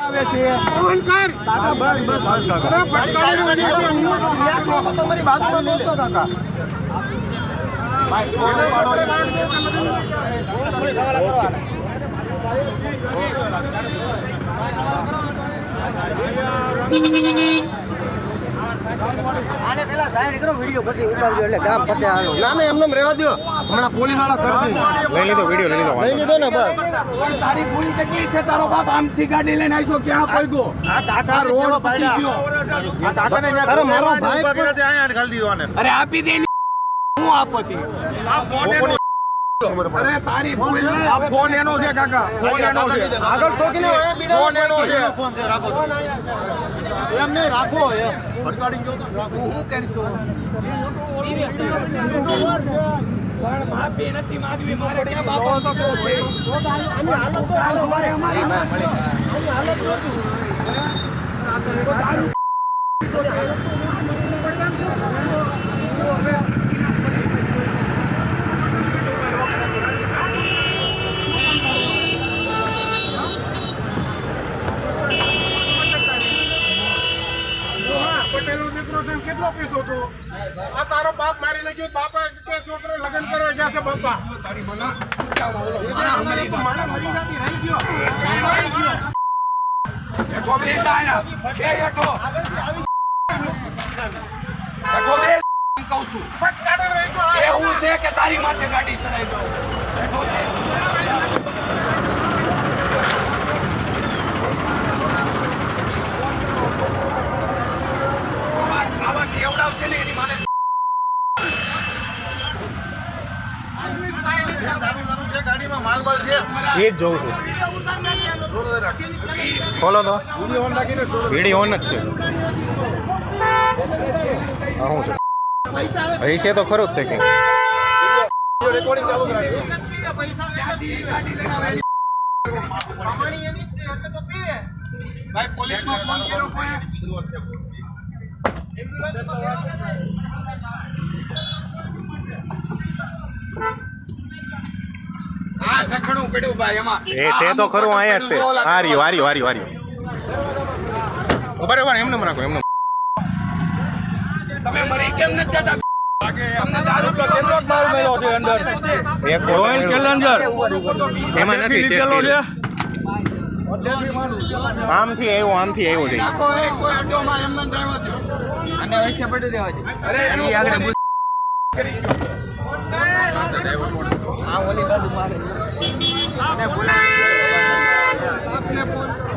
આવે છે ફોન કર કાકા બસ કાકા ફટકારી તમારી બાજુમાં બોલતો કાકા ભાઈ આને પેલા સાઈડ કરો વિડિયો પછી ઉતારજો એટલે ગામ પતે આલો ના ના એમને રહેવા દો હમણાં પોલીસ વાળા કરશે લઈ લીધો વિડિયો લઈ લીધો ને બસ તારી ભૂલ કેટલી છે તારો બાપ આમથી ગાડી લઈને આવ્યો ક્યાં પડ્યો આ કાકા રોડ પડી ગયો આ કાકાને અરે મારો ભાઈ પકડે તે અહીંયા ખાલી દીધો આને અરે આપી દે હું આપતી આ ફોન અરે તારી ભૂલ આ ફોન એનો છે કાકા ફોન એનો છે આગળ ઠોકીને ફોન એનો છે ફોન છે રાખો એમ નહીં રાખો એમ ફટકાડી ગયો તો રાખો હું કરીશું પણ માફી નથી માંગવી મારે ક્યાં બાપો તો છે આની હાલત તો અમારી હાલત કેટલો પૈસો હતો આ તારો બાપ મારી લઈ ગયો બાપા કે છોકરો લગ્ન કરવા ગયા છે બાપા તારી મના મરી ગયો એકો બેટા આયા છે એકો એકો બે કહું છું ફટકાડે રહી ગયો એવું છે કે તારી માથે ગાડી ચડાઈ દો એકો બે એ જ જોઉં છું ખોલો તો વિડીયો ઓન જ છે શું છે અહીં છે તો ખરું જ તે કંઈક આ સખણું પડ્યું ભાઈ એમાં એ છે તો ખરું અહીંયા જ તે હાર્યો બરાબર એમને રાખો એમને તમે મરી કેમ ન જતા તમને દારૂ કેટલો માલ મેલો છે અંદર એક રોયલ ચેલેન્જર એમાં નથી ચેક આમથી આવ્યો છે આખો એક કોઈ અડ્ડોમાં એમને ડ્રાઈવર થયો આને વૈસે પડી રહેવા દે અરે ઈ આગળ કરી આ ઓલી બાજુ મારે અને બોલા આપને ફોન